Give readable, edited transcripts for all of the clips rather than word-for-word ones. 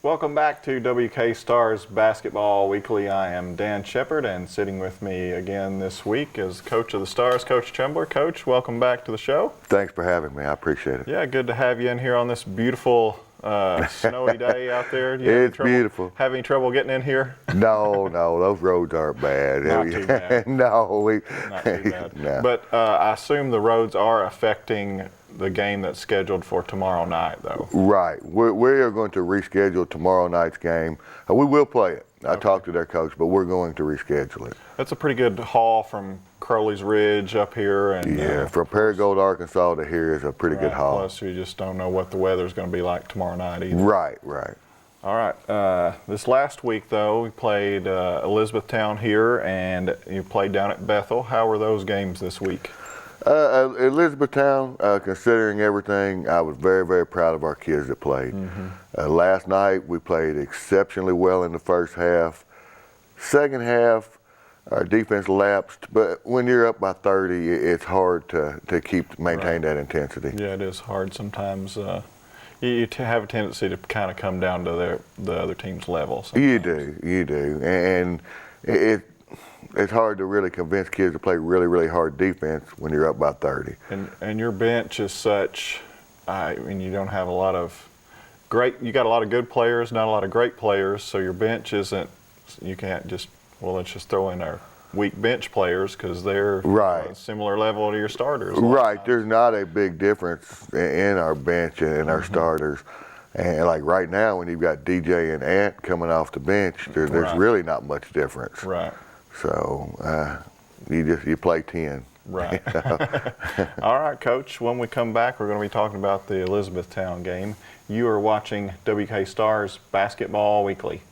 Welcome back to WK Stars Basketball Weekly. I am Dan Sheppard, and sitting with me again this week is Coach of the Stars, Coach Chumbler. Coach, welcome back to the show. Thanks for having me. I appreciate it. Yeah, good to have you in here on this beautiful snowy day out there. It's beautiful. Have any trouble getting in here? No, those roads aren't bad. Not too bad. No, not too bad. No. But I assume the roads are affecting the game that's scheduled for tomorrow night, though. Right. We are going to reschedule tomorrow night's game. We will play it. I talked to their coach, but we're going to reschedule it. That's a pretty good haul from Crowley's Ridge up here. And yeah, from Paragould, Arkansas to here is a pretty good haul. Plus, you just don't know what the weather's going to be like tomorrow night either. Right. All right. This last week, though, we played Elizabethtown here, and you played down at Bethel. How were those games this week? Elizabethtown, considering everything, I was very, very proud of our kids that played. Last night, we played exceptionally well in the first half. Second half, our defense lapsed, but when you're up by 30, it's hard to maintain that intensity. Yeah, it is hard sometimes. You have a tendency to kind of come down to the other team's level sometimes. You do. And it's hard to really convince kids to play really, really hard defense when you're up by 30. And your bench is such, I mean, you don't have a lot of you got a lot of good players, not a lot of great players, so your bench isn't, you can't just, well, let's just throw in our weak bench players because they're right. A similar level to your starters. Right, there's not a big difference in our bench and our starters. And like right now, when you've got DJ and Ant coming off the bench, there's really not much difference. Right. So you play 10. Right. All right, Coach. When we come back, we're going to be talking about the Elizabethtown game. You are watching WK Stars Basketball Weekly.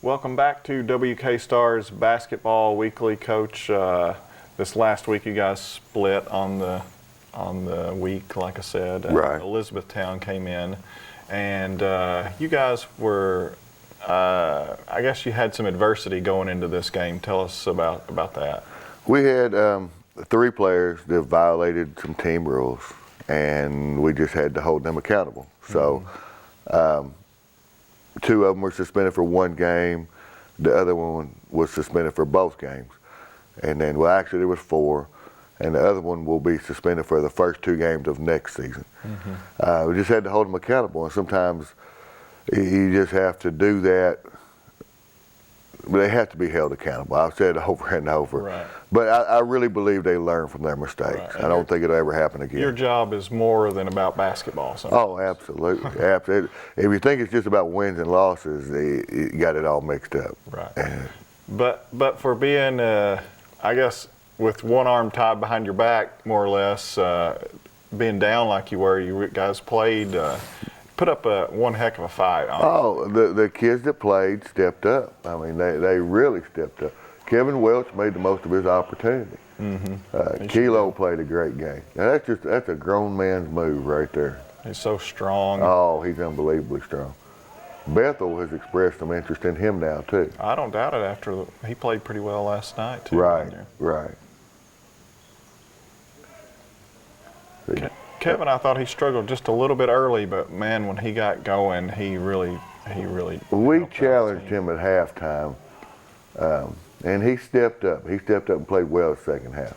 Welcome back to WK Stars Basketball Weekly, Coach. This last week, you guys split on the week, like I said. Right. Elizabethtown came in, and you guys were. I guess you had some adversity going into this game. Tell us about that. We had 3 players that violated some team rules, and we just had to hold them accountable. So. 2 of them were suspended for 1 game. The other one was suspended for both games. And then, well, actually there was 4. And the other one will be suspended for the first 2 games of next season. We just had to hold them accountable. And sometimes you just have to do that they have to be held accountable. I've said it over and over. Right. But I really believe they learn from their mistakes. Right. I don't think it'll ever happen again. Your job is more than about basketball. Sometimes. Oh, absolutely. Absolutely. If you think it's just about wins and losses, you got it all mixed up. Right. But for being, I guess, with one arm tied behind your back, more or less, being down like you were, you guys played, put up one heck of a fight. Oh, the kids that played stepped up. I mean, they really stepped up. Kevin Welch made the most of his opportunity. Kilo played a great game. Now that's a grown man's move right there. He's so strong. Oh, he's unbelievably strong. Bethel has expressed some interest in him now too. I don't doubt it. After he played pretty well last night too. Right. Kevin, I thought he struggled just a little bit early, but man, when he got going, he really. We challenged him at halftime, and he stepped up. He stepped up and played well the second half.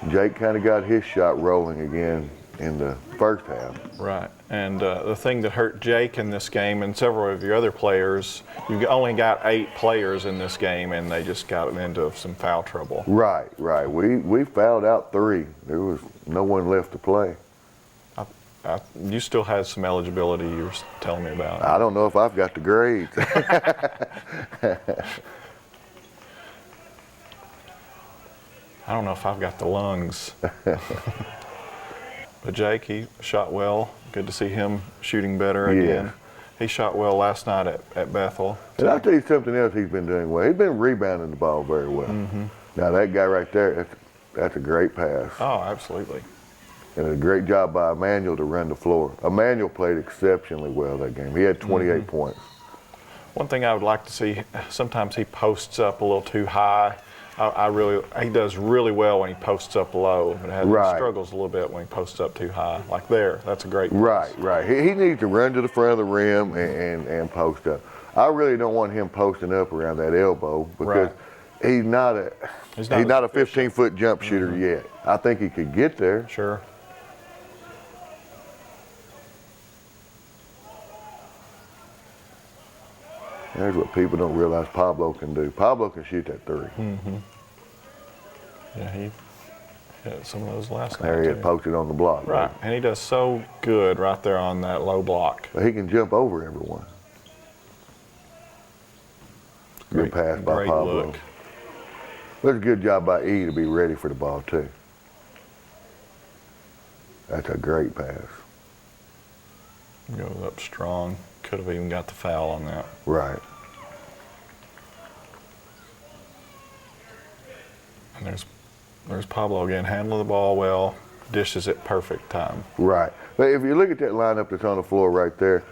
Jake kind of got his shot rolling again in the first half. Right, and the thing that hurt Jake in this game and several of your other players, you only got 8 players in this game, and they just got into some foul trouble. Right. We fouled out 3. There was no one left to play. You still had some eligibility you were telling me about. I don't know if I've got the grades. I don't know if I've got the lungs. But Jake, he shot well. Good to see him shooting better again. Yeah. He shot well last night at Bethel. And I'll tell you something else he's been doing well. He's been rebounding the ball very well. Now that guy right there, that's a great pass. Oh, absolutely. And a great job by Emmanuel to run the floor. Emmanuel played exceptionally well that game. He had 28 points. One thing I would like to see, sometimes he posts up a little too high. He does really well when he posts up low, but he struggles a little bit when he posts up too high. Like there, that's a great pass. Right. He needs to run to the front of the rim and post up. I really don't want him posting up around that elbow because he's not a 15-foot jump shooter yet. I think he could get there. Sure. There's what people don't realize Pablo can do. Pablo can shoot that 3. Yeah, he hit some of those last night. There he had posted on the block. Right, and he does so good right there on that low block. But he can jump over everyone. Good pass by Pablo. Look. But it's a good job by E to be ready for the ball too. That's a great pass. Goes up strong. Could have even got the foul on that. Right. And there's Pablo again, handling the ball well, dishes it perfect time. Right. But if you look at that lineup that's on the floor right there,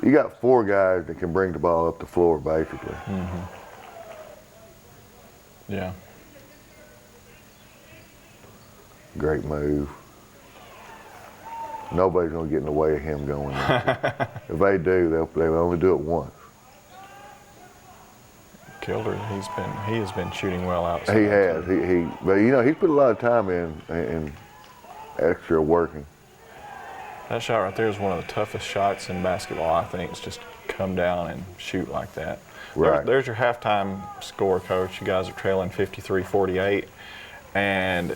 you got 4 guys that can bring the ball up the floor basically. Yeah. Great move. Nobody's going to get in the way of him going there. If they do, they'll only do it once. Kilder, he has been shooting well outside. He has. But he's put a lot of time in extra working. That shot right there is one of the toughest shots in basketball, I think. It's just come down and shoot like that. Right. There's your halftime score, Coach. You guys are trailing 53-48. And,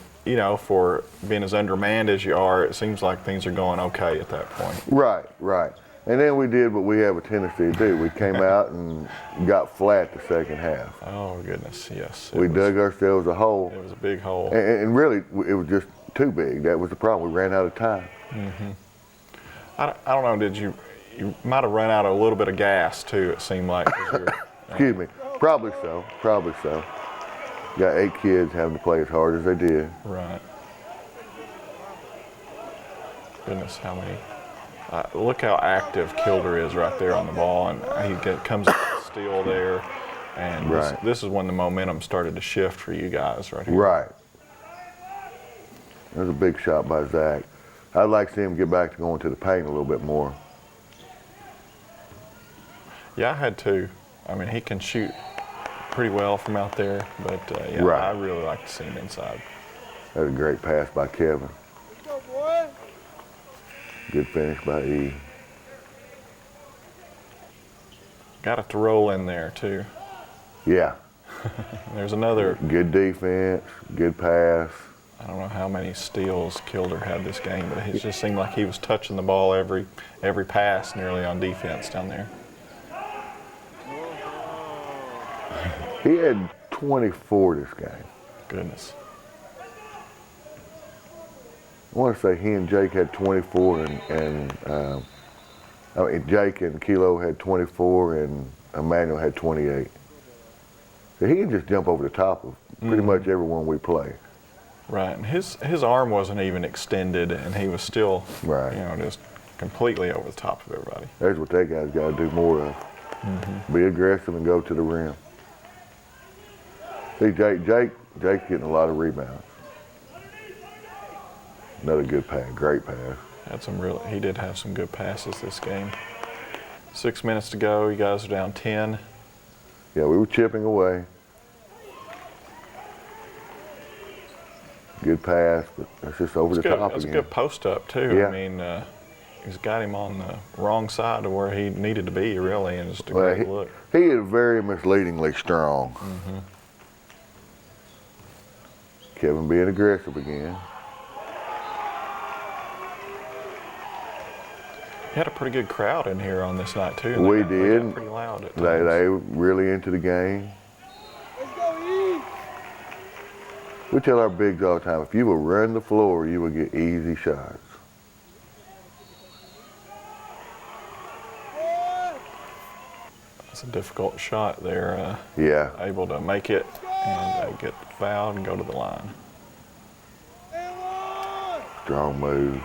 for being as undermanned as you are, it seems like things are going okay at that point. Right. And then we did what we have a tendency to do. We came out and got flat the second half. Oh, goodness, yes. We dug ourselves a hole. It was a big hole. And really, it was just too big. That was the problem. We ran out of time. I don't know, you might have run out of a little bit of gas, too, it seemed like. Excuse me. Probably so. Got 8 kids having to play as hard as they did. Right. Goodness, how many. Look how active Kilder is right there on the ball, and he comes up with a steal there. And this is when the momentum started to shift for you guys right here. Right. That was a big shot by Zach. I'd like to see him get back to going to the paint a little bit more. Yeah, I had to. I mean, he can shoot pretty well from out there, but I really like to see him inside. That was a great pass by Kevin. Go, boy. Good finish by E. Got it to roll in there, too. Yeah. There's another. Good defense, good pass. I don't know how many steals Kilder had this game, but it just seemed like he was touching the ball every pass nearly on defense down there. He had 24 this game. Goodness. I want to say he and Jake had 24, and Jake and Kilo had 24, and Emmanuel had 28. So he can just jump over the top of pretty much everyone we play. Right, and his arm wasn't even extended, and he was still, Right. Just completely over the top of everybody. That's what that guy's got to do more of. Be aggressive and go to the rim. See, Jake's getting a lot of rebounds. Another good pass, great pass. He did have some good passes this game. 6 minutes to go. You guys are down 10. Yeah, we were chipping away. Good pass, but it's just over the top That's again. a good post up too. Yeah. I mean, he's got him on the wrong side of where he needed to be, really, and just a great look. He is very misleadingly strong. Kevin being aggressive again. He had a pretty good crowd in here on this night too. We They did. got pretty loud at times. They were really into the game. We tell our bigs all the time, if you will run the floor, you will get easy shots. It's a difficult shot there. Yeah. Able to make it and get fouled and go to the line. Strong move.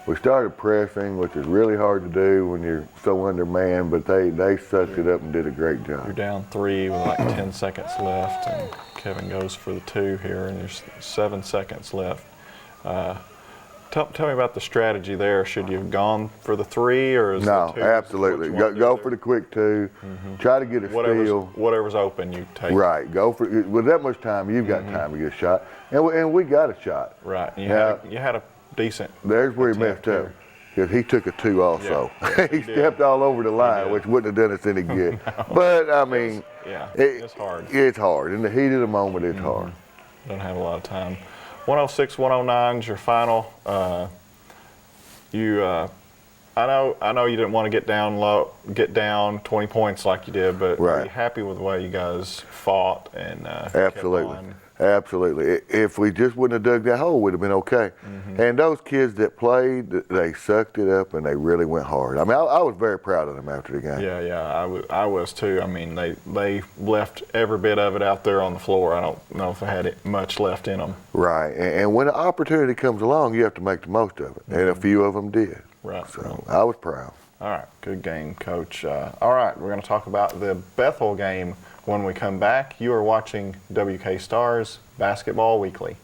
We started pressing, which is really hard to do when you're so undermanned, but they sucked it up and did a great You're job. down 3 with like 10 seconds left, and Kevin goes for the 2 here, and there's 7 seconds left. Tell me about the strategy there. Should you have gone for the 3, or is No, the 2? absolutely. Go for the quick 2. Try to get a steal. Whatever's open, you take. Right. Go for with that much time. You've got time to get a shot, and we got a shot. Right. You Now, had a decent. there's where he attempt messed up. here. Because he took a 2 also. Yeah, he he did. stepped all over the line, did. which wouldn't have done us any good. But I mean, It's hard. It's hard. In the heat of the moment, it's hard. Don't have a lot of time. 106-109 is your final. I know you didn't want to get down 20 points like you did, but are Right. you happy with the way you guys fought and Absolutely. kept on? Absolutely. If we just wouldn't have dug that hole, we'd have been okay. And those kids that played, they sucked it up and they really went hard. I mean, I was very proud of them after the game. Yeah, I was too. I mean, they left every bit of it out there on the floor. I don't know if they had much left in them. Right. And when an opportunity comes along, you have to make the most of it. And a few of them did. Right. So I was proud. All right, good game, Coach. All right, we're going to talk about the Bethel game when we come back. You are watching WK Stars Basketball Weekly.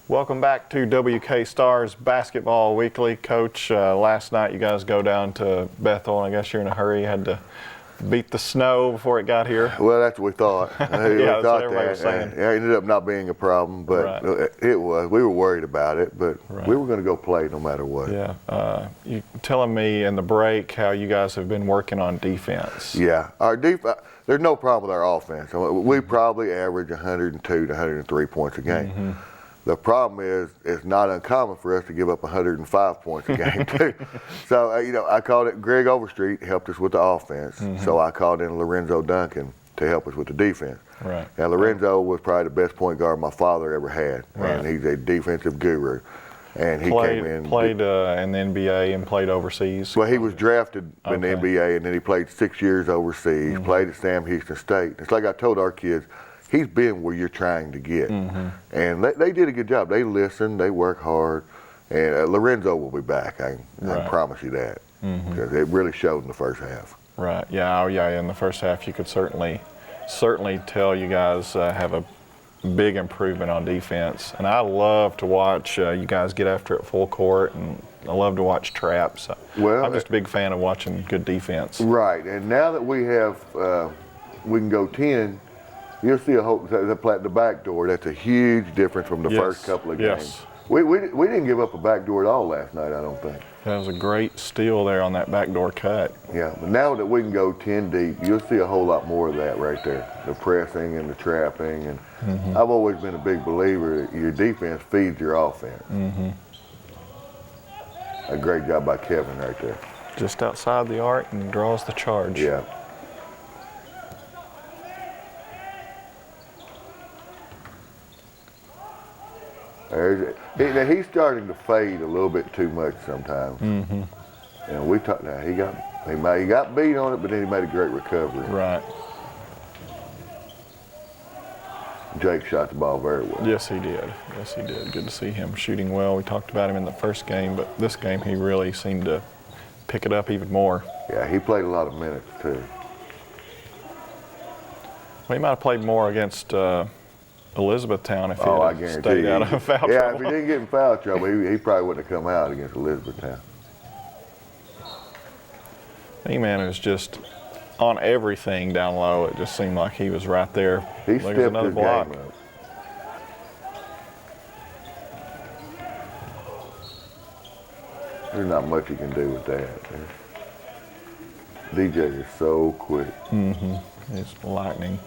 Welcome back to WK Stars Basketball Weekly. Coach, last night you guys go down to Bethel, and I guess you're in a hurry. You had to beat the snow before it got here. Well, that's what we thought. Yeah, that's what everybody was saying. It ended up not being a problem, but it was. We were worried about it, but we were going to go play no matter what. Yeah. You telling me in the break how you guys have been working on defense. Yeah. Our defense, there's no problem with our offense. We probably average 102 to 103 points a game. Mm-hmm. The problem is it's not uncommon for us to give up 105 points a game too. So I called it. Greg Overstreet helped us with the offense, so I called in Lorenzo Duncan to help us with the defense. Right. Now Lorenzo was probably the best point guard my father ever had, and he's a defensive guru. And he played in the NBA and played overseas. Well, he was drafted in the NBA, and then he played 6 years overseas. Played at Sam Houston State. It's like I told our kids. He's been where you're trying to get. And they did a good job. They listen, they work hard. And Lorenzo will be back, I promise you that. Because it really showed in the first half. Right, yeah, in the first half you could certainly tell you guys have a big improvement on defense. And I love to watch you guys get after it full court, and I love to watch traps. Well, I'm just a big fan of watching good defense. Right, and now that we have, we can go 10, you'll see the back door. That's a huge difference from the first couple of games. Yes. We didn't give up a back door at all last night, I don't think. That was a great steal there on that backdoor cut. Yeah, but now that we can go 10 deep, you'll see a whole lot more of that right there. The pressing and the trapping. And I've always been a big believer that your defense feeds your offense. A great job by Kevin right there. Just outside the arc and draws the charge. Yeah. He's starting to fade a little bit too much sometimes. And we talked. Now he got beat on it, but then he made a great recovery. Right. Jake shot the ball very well. Yes, he did. Yes, he did. Good to see him shooting well. We talked about him in the first game, but this game he really seemed to pick it up even more. Yeah, he played a lot of minutes too. Well, he might have played more against Elizabethtown if he had stayed out of foul trouble. Yeah, if he didn't get in foul trouble, he probably wouldn't have come out against Elizabethtown. E-Man is just on everything down low. It just seemed like he was right there. He stepped his game up. There's not much he can do with that. DJ is so quick. He's lightning.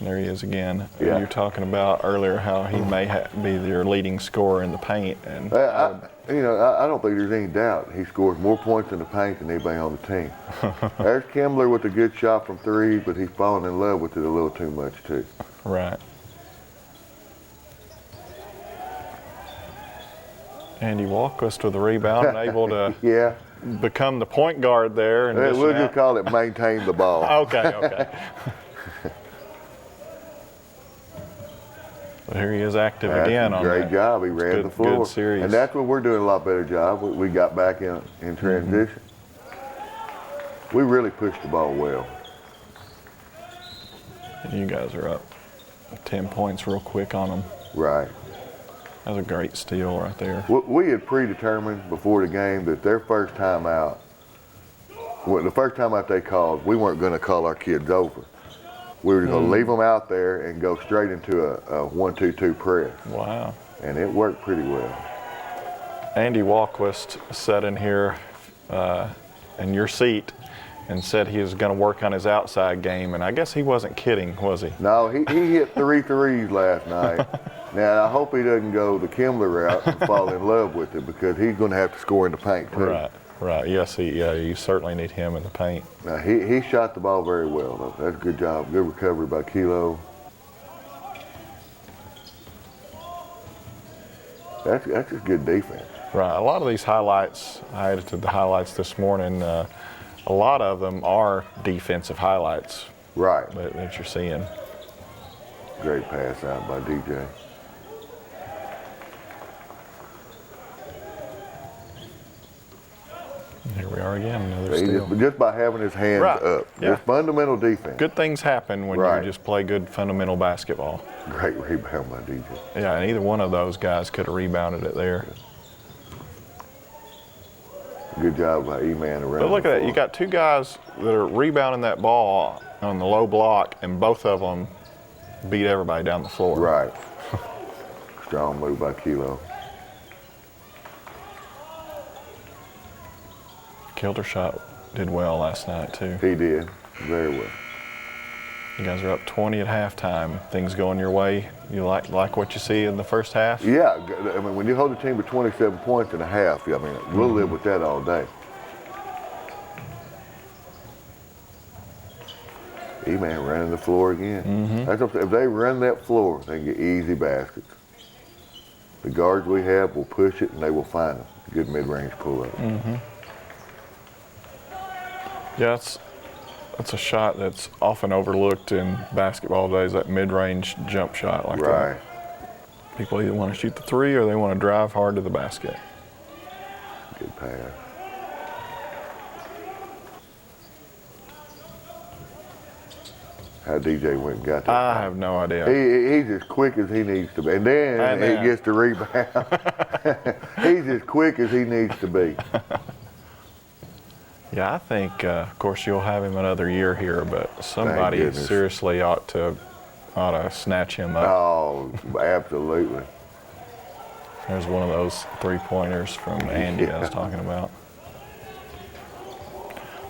There he is again. Yeah. You're talking about earlier how he may be your leading scorer in the paint. And I don't think there's any doubt he scores more points in the paint than anybody on the team. There's Chumbler with a good shot from three, but he's falling in love with it a little too much too. Right. Andy Walquist with the rebound and able to become the point guard there. And we'll just call it maintain the ball. Okay. But here he is active again. Great job. He ran the floor. Good series. And that's what we're doing a lot better job. We got back in transition. We really pushed the ball well. You guys are up 10 points real quick on them. Right. That was a great steal right there. We had predetermined before the game that their first time out, the first time out they called, we weren't going to call our kids over. We were going to leave them out there and go straight into a 1-2-2 press. Wow. And it worked pretty well. Andy Walquist sat in here in your seat and said he was going to work on his outside game, and I guess he wasn't kidding, was he? No, he hit 3 threes last night. Now, I hope he doesn't go the Chumbler route and fall in love with it, because he's going to have to score in the paint too. Right. Yes, you certainly need him in the paint. Now, he shot the ball very well, though. That's a good job. Good recovery by Kilo. That's just good defense. Right. A lot of these highlights, I edited the highlights this morning, a lot of them are defensive highlights. Right. That you're seeing. Great pass out by DJ. Here we are again, another steal. Just by having his hands up. Yeah. Just fundamental defense. Good things happen when you just play good fundamental basketball. Great rebound by DJ. Yeah, and either one of those guys could have rebounded it there. Good job by E-Man around. But look at that. You got two guys that are rebounding that ball on the low block, and both of them beat everybody down the floor. Right. Strong move by Kilo. Kildershot did well last night, too. He did. Very well. You guys are up 20 at halftime. Things going your way? You like what you see in the first half? Yeah. I mean, when you hold a team with 27 points and a half, I mean, we'll live with that all day. E-Man running the floor again. That's if they run that floor, they can get easy baskets. The guards we have will push it, and they will find them. Good mid-range pull-up. Yeah, that's a shot that's often overlooked in basketball days, that mid-range jump shot like that. People either want to shoot the three or they want to drive hard to the basket. Good pass. How DJ went and got that? I have no idea. He's as quick as he needs to be. And then he gets the rebound. He's as quick as he needs to be. Yeah, I think, of course, you'll have him another year here, but somebody seriously ought to snatch him up. Oh, absolutely. There's one of those three-pointers from Andy I was talking about.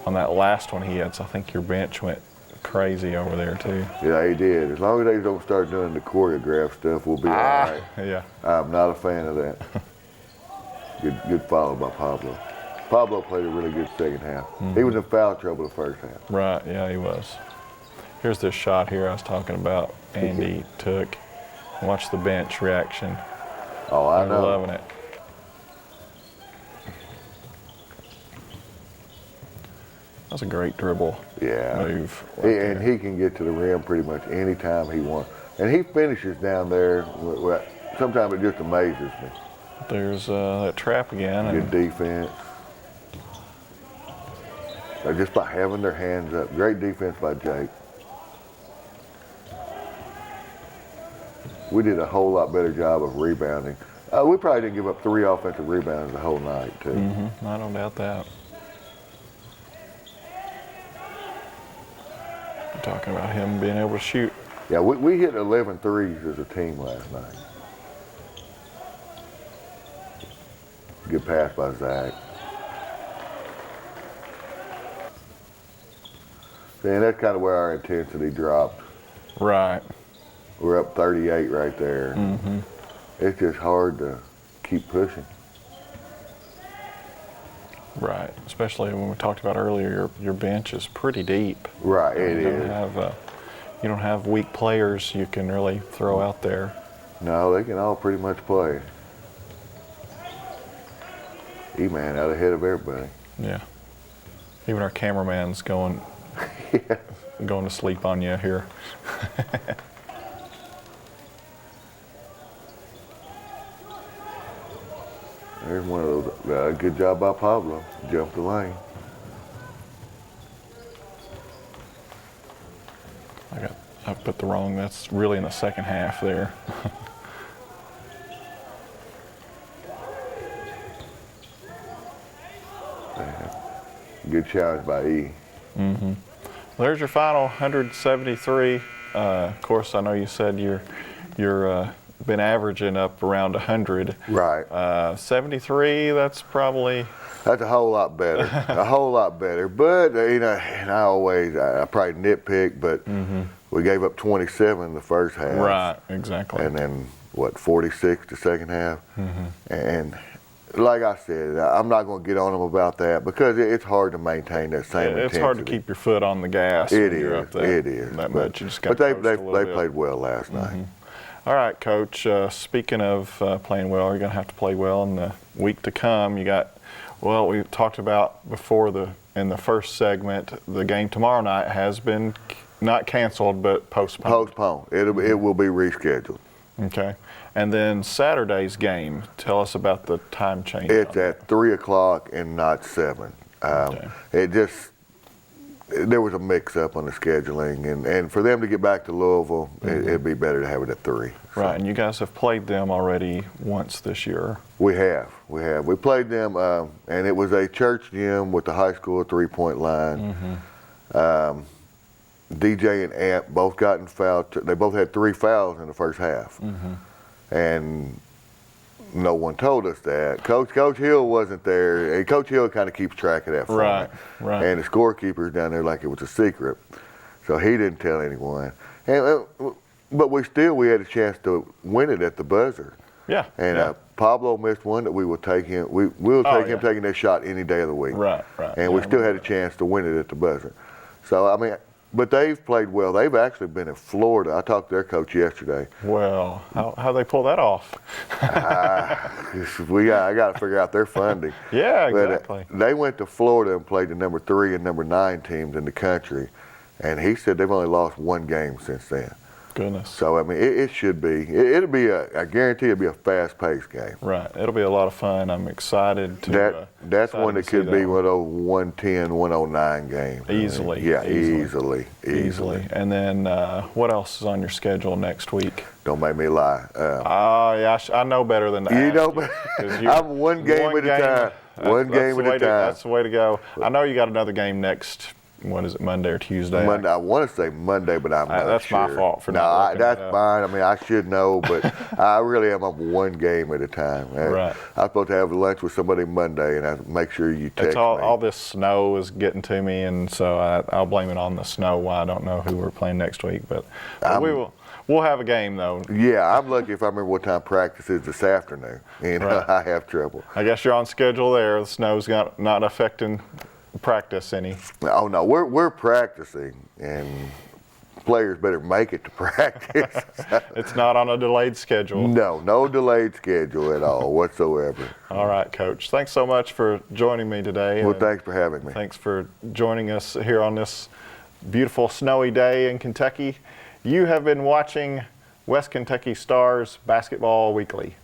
On that last one he had, so I think your bench went crazy over there, too. Yeah, he did. As long as they don't start doing the choreographed stuff, we'll be all right. Yeah. I'm not a fan of that. Good follow by Pablo. Pablo played a really good second half. He was in foul trouble the first half. Right, yeah, he was. Here's this shot here I was talking about. Andy took. Watch the bench reaction. Oh, I know. They're loving it. That's a great dribble move. And he can get to the rim pretty much any time he wants. And he finishes down there. Sometimes it just amazes me. There's that trap again. Good defense. Just by having their hands up. Great defense by Jake. We did a whole lot better job of rebounding. We probably didn't give up 3 offensive rebounds the whole night, too. I don't doubt that. You're talking about him being able to shoot. Yeah, we hit 11 threes as a team last night. Good pass by Zach. And that's kind of where our intensity dropped. Right. We're up 38 right there. It's just hard to keep pushing. Right, especially when we talked about earlier, your bench is pretty deep. Right, it is. You don't have weak players you can really throw out there. No, they can all pretty much play. E-Man out ahead of everybody. Yeah. Even our cameraman's going to sleep on you here. There's one of those. Good job by Pablo. Jumped the lane. I put the wrong. That's really in the second half there. Good challenge by E. There's your final 173. Of course, I know you said you're been averaging up around 100. Right. 73. That's a whole lot better. A whole lot better. But and I probably nitpick, but we gave up 27 in the first half. Right. Exactly. And then 46 the second half. And like I said, I'm not going to get on them about that because it's hard to maintain that same intensity. It's hard to keep your foot on the gas. It when you're up there is. It is. That much. You just got but they played well last night. All right, Coach. Speaking of playing well, you're going to have to play well in the week to come. You got, we talked about before in the first segment, the game tomorrow night has been not canceled but postponed. Postponed. It will be rescheduled. Okay. And then Saturday's game, tell us about the time change. It's at 3 o'clock and not 7. Okay. There was a mix-up on the scheduling, and for them to get back to Louisville, it'd be better to have it at 3. So. Right, and you guys have played them already once this year. We have. We played them, and it was a church gym with the high school three-point line. DJ and Amp both gotten fouled. They both had 3 fouls in the first half, and no one told us that. Coach Hill wasn't there. And Coach Hill kind of keeps track of that for me. Right. And the scorekeeper's down there like it was a secret, so he didn't tell anyone. And but we had a chance to win it at the buzzer. Yeah. And Pablo missed one that we will take him. We'll take him taking that shot any day of the week. Right. And we still had a chance to win it at the buzzer. So I mean. But they've played well. They've actually been in Florida. I talked to their coach yesterday. Well, how they pull that off? I got to figure out their funding. Yeah, exactly. But, they went to Florida and played the number 3 and number 9 teams in the country, and he said they've only lost 1 game since then. Goodness. So I mean, it should be. It'll be I guarantee it'll be a fast-paced game. Right. It'll be a lot of fun. I'm excited to. That's one that could be one of those 110, 109 games. Easily. I mean, easily. And then what else is on your schedule next week? Don't make me lie. I know better than that. You know better. I'm one game at a time. One game at a time. That's the way to go. I know you got another game next. What is it, Monday or Tuesday? Monday. I want to say Monday, but I'm not that's sure. my fault for not looking that's it up. fine. I mean, I should know, but I really am on one game at a time. Right. I'm supposed to have lunch with somebody Monday, and I make sure you text me. All this snow is getting to me, and so I'll blame it on the snow. Why I don't know who we're playing next week, but we'll have a game though. Yeah, I'm lucky if I remember what time practice is this afternoon. You know, Right. I have trouble. I guess you're on schedule there. The snow's not affecting practice any. Oh no, we're practicing, and players better make it to practice. It's not on a delayed schedule. No delayed schedule at all whatsoever. All right, Coach. Thanks so much for joining me today. Well, thanks for having me. Thanks for joining us here on this beautiful snowy day in Kentucky. You have been watching West Kentucky Stars Basketball Weekly.